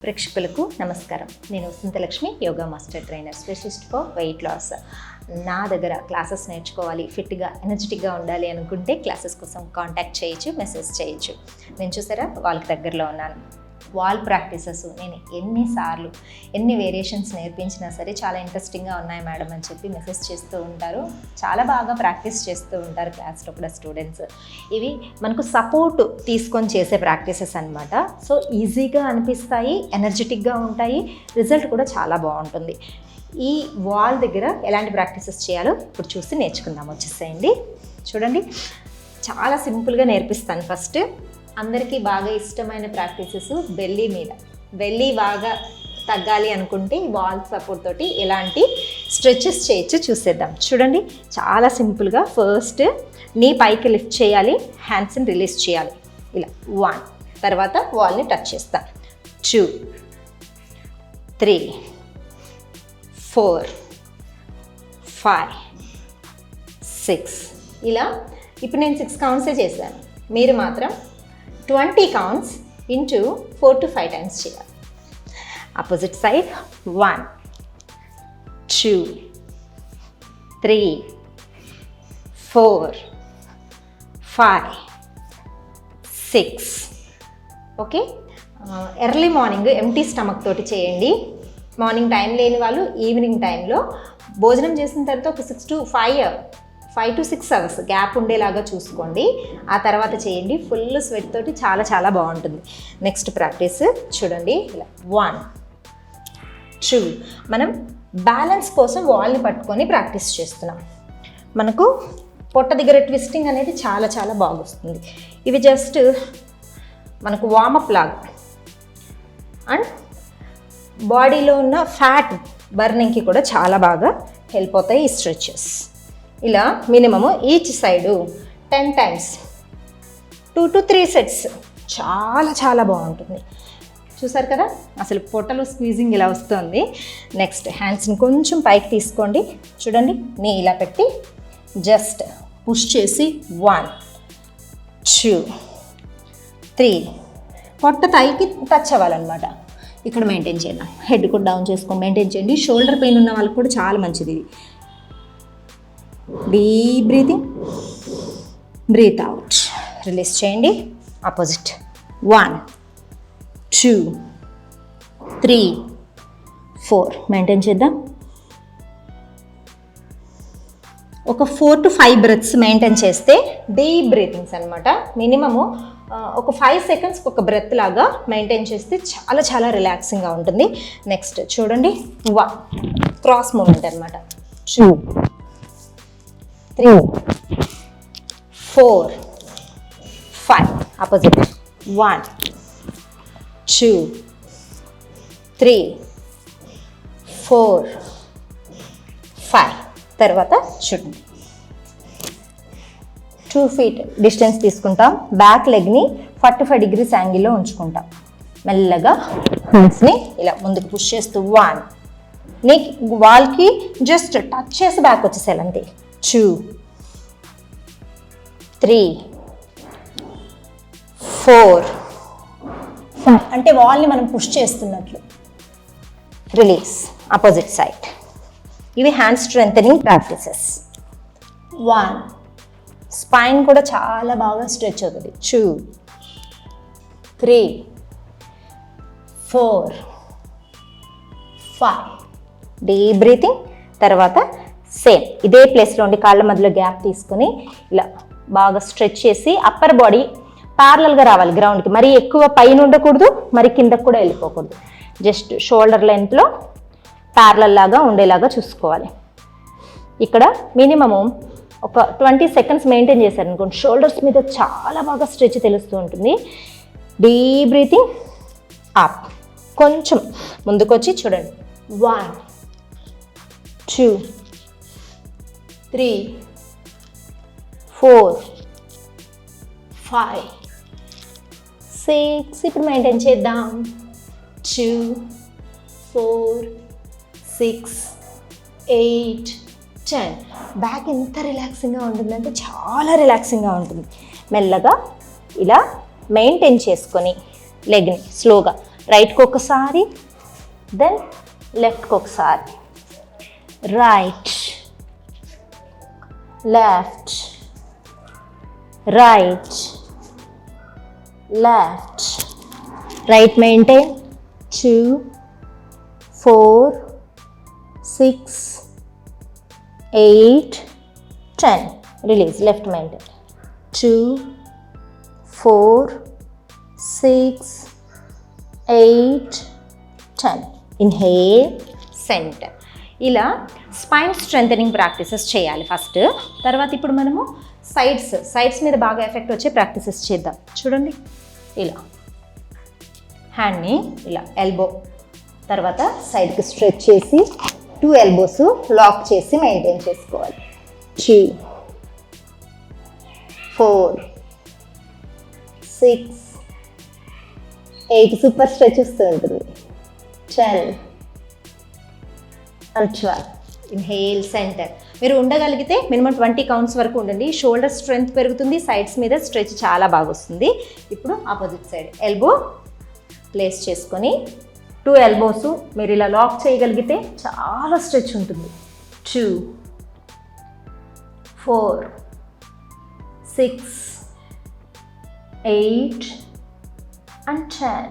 ప్రేక్షకులకు నమస్కారం. నేను Vasantalakshmi, yoga master trainer, specialist for weight loss. నా దగ్గర క్లాసెస్ నేర్చుకోవాలి, ఫిట్గా ఎనర్జెటిక్గా ఉండాలి అనుకుంటే క్లాసెస్ కోసం కాంటాక్ట్ చేయొచ్చు, మెసేజ్ చేయొచ్చు. నేను చూసారా వాళ్ళకి దగ్గరలో ఉన్నాను. వాల్ ప్రాక్టీసెస్ నేను ఎన్నిసార్లు ఎన్ని వేరియేషన్స్ నేర్పించినా సరే చాలా ఇంట్రెస్టింగ్గా ఉన్నాయి మేడం అని చెప్పి మెసేజ్ చేస్తూ ఉంటారు. చాలా బాగా ప్రాక్టీస్ చేస్తూ ఉంటారు క్లాస్లో కూడా స్టూడెంట్స్. ఇవి మనకు సపోర్ట్ తీసుకొని చేసే ప్రాక్టీసెస్ అనమాట. సో ఈజీగా అనిపిస్తాయి, ఎనర్జెటిక్గా ఉంటాయి, రిజల్ట్ కూడా చాలా బాగుంటుంది. ఈ వాల్ దగ్గర ఎలాంటి ప్రాక్టీసెస్ చేయాలో ఇప్పుడు చూసి నేర్చుకుందాం. వచ్చేసేయండి. చూడండి, చాలా సింపుల్గా నేర్పిస్తాను. ఫస్ట్ అందరికీ బాగా ఇష్టమైన ప్రాక్టీసెస్ బెల్లీ మీద. బెల్లీ బాగా తగ్గాలి అనుకుంటే వాల్ సపోర్ట్ తోటి ఎలాంటి స్ట్రెచెస్ చేయొచ్చు చూసేద్దాం. చూడండి, చాలా సింపుల్గా ఫస్ట్ నీ పైకి లిఫ్ట్ చేయాలి, హ్యాండ్స్ని రిలీజ్ చేయాలి. ఇలా 1, తర్వాత వాల్ని టచ్ చేస్తాను. 2, 3, 4, 5, 6. ఇలా ఇప్పుడు నేను 6 కౌంట్సే చేశాను. మీరు మాత్రం 20 counts into 4 to 5 times చేయాలి. Opposite side. 1, 2, 3, 4, 5, 6. Okay. Early morning empty stomach తోటి చేయండి. మార్నింగ్ టైం లేని వాళ్ళు ఈవినింగ్ టైంలో భోజనం చేసిన తర్వాత ఒక 5 to 6 hours గ్యాప్ ఉండేలాగా చూసుకోండి. ఆ తర్వాత చేయండి. ఫుల్ స్వెట్ తోటి చాలా చాలా బాగుంటుంది. నెక్స్ట్ ప్రాక్టీస్ చూడండి. ఇలా 1, 2. మనం బ్యాలెన్స్ కోసం వాల్ని పట్టుకొని ప్రాక్టీస్ చేస్తున్నాం. మనకు పొట్ట దగ్గర ట్విస్టింగ్ అనేది చాలా చాలా బాగా వస్తుంది. ఇవి జస్ట్ మనకు వార్మప్ లాగా అండ్ బాడీలో ఉన్న ఫ్యాట్ బర్నింగ్కి కూడా చాలా బాగా హెల్ప్ అవుతాయి ఈ స్ట్రెచెస్. ఇలా minimum each side 10 times 2 to 3 sets చాలా చాలా బాగుంటుంది. చూసారు కదా, అసలు పొట్టలో స్క్వీజింగ్ ఇలా వస్తుంది. నెక్స్ట్ హ్యాండ్స్ని కొంచెం పైకి తీసుకోండి. చూడండి, నీ ఇలా పెట్టి జస్ట్ పుష్ చేసి 1, 2, 3. పొట్ట థైకి టచ్ అవ్వాలన్నమాట. ఇక్కడ మెయింటైన్ చేద్దాం. హెడ్ కూడా డౌన్ చేసుకొని మెయింటైన్ చేయండి. షోల్డర్ పెయిన్ ఉన్న వాళ్ళకి కూడా చాలా మంచిది ఇది. Deep breathing, breathe out, release చేయండి. ఆపోజిట్. 1, 2, 3, 4. మెయింటైన్ చేద్దాం. ఒక 4 to 5 breaths మెయింటైన్ చేస్తే డీప్ బ్రీతింగ్స్ అనమాట. మినిమము ఒక 5 seconds ఒక బ్రెత్ లాగా మెయింటైన్ చేస్తే చాలా చాలా రిలాక్సింగ్గా ఉంటుంది. నెక్స్ట్ చూడండి, 1 క్రాస్ మూమెంట్ అనమాట. 2, 3, 4, 5. ఆపోజిట్. 1, 2, 3, 4, 5. తర్వాత చూడండి, 2 feet డిస్టెన్స్ తీసుకుంటాం. బ్యాక్ లెగ్ని 45 degrees యాంగిల్లో ఉంచుకుంటాం. మెల్లగా హ్యాండ్స్ని ఇలా ముందుకు పుష్ చేస్తూ 1, నీ వాల్కి జస్ట్ టచ్ చేసి బ్యాక్ వచ్చేసేయాలి అంతే. 2, 3, 4, 5. అంటే వాల్ని మనం పుష్ చేస్తున్నట్లు. రిలీజ్. Opposite side. ఇవి హ్యాండ్ స్ట్రెంథనింగ్ ప్రాక్టీసెస్. 1, స్పైన్ కూడా చాలా బాగా స్ట్రెచ్ అవుతుంది. 2, 3, 4, 5. Deep breathing. తర్వాత సేమ్ ఇదే ప్లేస్లో ఉండి కాళ్ళ మధ్యలో గ్యాప్ తీసుకొని ఇలా బాగా స్ట్రెచ్ చేసి అప్పర్ బాడీ ప్యారలల్గా రావాలి గ్రౌండ్కి. మరీ ఎక్కువ పైన ఉండకూడదు, మరి కిందకు కూడా వెళ్ళిపోకూడదు. జస్ట్ షోల్డర్ లెంత్లో ప్యారలల్ లాగా ఉండేలాగా చూసుకోవాలి. ఇక్కడ మినిమము ఒక 20 seconds మెయింటైన్ చేశారు అనుకోండి, షోల్డర్స్ మీద చాలా బాగా స్ట్రెచ్ తెలుస్తూ ఉంటుంది. Deep breathing. అప్. కొంచెం ముందుకు వచ్చి చూడండి. 1, 2, 3, 4, 5, 6. ఇప్పుడు మెయింటైన్ చేద్దాం. 2, 4, 6, 8, 10. బ్యాక్ ఎంత రిలాక్సింగ్గా ఉంటుందంటే చాలా రిలాక్సింగ్గా ఉంటుంది. మెల్లగా ఇలా మెయింటైన్ చేసుకొని లెగ్ని స్లోగా రైట్కి ఒకసారి, దెన్ లెఫ్ట్కి ఒకసారి, right, left, right, left, right maintain 2, 4, 6, 8, 10. Release, left maintain 2, 4, 6, 8, 10. Inhale, center. ఇలా స్పైన్ స్ట్రెంథనింగ్ ప్రాక్టీసెస్ చేయాలి ఫస్ట్. తర్వాత ఇప్పుడు మనము సైడ్స్ మీద బాగా ఎఫెక్ట్ వచ్చే ప్రాక్టీసెస్ చేద్దాం. చూడండి, ఇలా హ్యాండ్ని ఇలా ఎల్బో తర్వాత సైడ్కి స్ట్రెచ్ చేసి 2 ఎల్బోస్ లాక్ చేసి మెయింటైన్ చేసుకోవాలి. 2, 4, 6, 8 సూపర్ స్ట్రెచ్ వస్తూ ఉంటుంది. 10 and 12. Inhale, centre. మీరు ఉండగలిగితే మినిమం 20 కౌంట్స్ వరకు ఉండండి. షోల్డర్ స్ట్రెంగ్త్ పెరుగుతుంది, సైడ్స్ మీద స్ట్రెచ్ చాలా బాగా వస్తుంది. ఇప్పుడు ఆపోజిట్ సైడ్ ఎల్బో ప్లేస్ చేసుకొని 2 ఎల్బోస్ మీరు ఇలా లాక్ చేయగలిగితే చాలా స్ట్రెచ్ ఉంటుంది. 2, 4, 6, 8 and 10.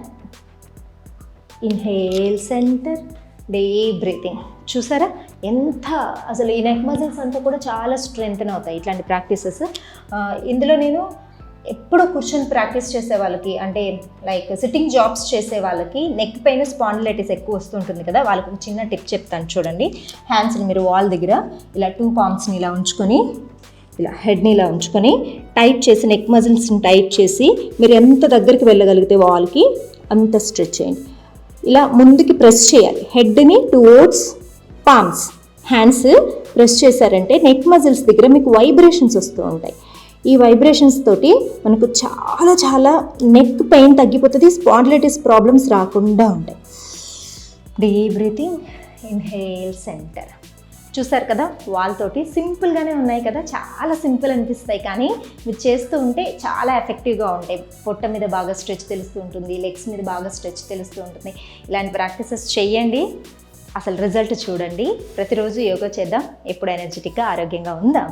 Inhale, centre, deep breathing. చూసారా ఎంత అసలు ఈ నెక్ మజిల్స్ అంతా కూడా చాలా స్ట్రెంగ్తెన్ అవుతాయి ఇట్లాంటి ప్రాక్టీసెస్. ఇందులో నేను ఎప్పుడూ కూర్చొని ప్రాక్టీస్ చేసే వాళ్ళకి, అంటే లైక్ సిట్టింగ్ జాబ్స్ చేసే వాళ్ళకి నెక్ పెయిన్, స్పాండిలైటిస్ ఎక్కువ వస్తుంటుంది కదా, వాళ్ళకి ఒక చిన్న టిప్ చెప్తాను చూడండి. హ్యాండ్స్ని మీరు వాల్ దగ్గర ఇలా 2 పామ్స్ని ఇలా ఉంచుకొని, ఇలా హెడ్ని ఇలా ఉంచుకొని టైట్ చేసి, నెక్ మజిల్స్ని టైట్ చేసి మీరు ఎంత దగ్గరికి వెళ్ళగలిగితే వాల్కి అంత స్ట్రెచ్ చేయండి. ఇలా ముందుకి ప్రెస్ చేయాలి, హెడ్ని టువర్డ్స్ పామ్స్. హ్యాండ్స్ ప్రెస్ చేశారంటే నెక్ మజిల్స్ దగ్గర మీకు వైబ్రేషన్స్ వస్తూ ఉంటాయి. ఈ వైబ్రేషన్స్ తోటి మనకు చాలా చాలా నెక్ పెయిన్ తగ్గిపోతుంది, స్పాండిలైటిస్ ప్రాబ్లమ్స్ రాకుండా ఉంటాయి. Deep breathing, inhale, centre. చూసారు కదా, వాల్ తోటి సింపుల్గానే ఉన్నాయి కదా, చాలా సింపుల్ అనిపిస్తాయి, కానీ మీరు చేస్తూ ఉంటే చాలా ఎఫెక్టివ్గా ఉంటాయి. పొట్ట మీద బాగా స్ట్రెచ్ తెలుస్తూ ఉంటుంది, లెగ్స్ మీద బాగా స్ట్రెచ్ తెలుస్తూ ఉంటుంది. ఇలాంటి ప్రాక్టీసెస్ చేయండి, అసలు రిజల్ట్ చూడండి. ప్రతిరోజు యోగా చేద్దాం, ఎప్పుడు ఎనర్జెటిక్గా ఆరోగ్యంగా ఉందాం.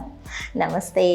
నమస్తే.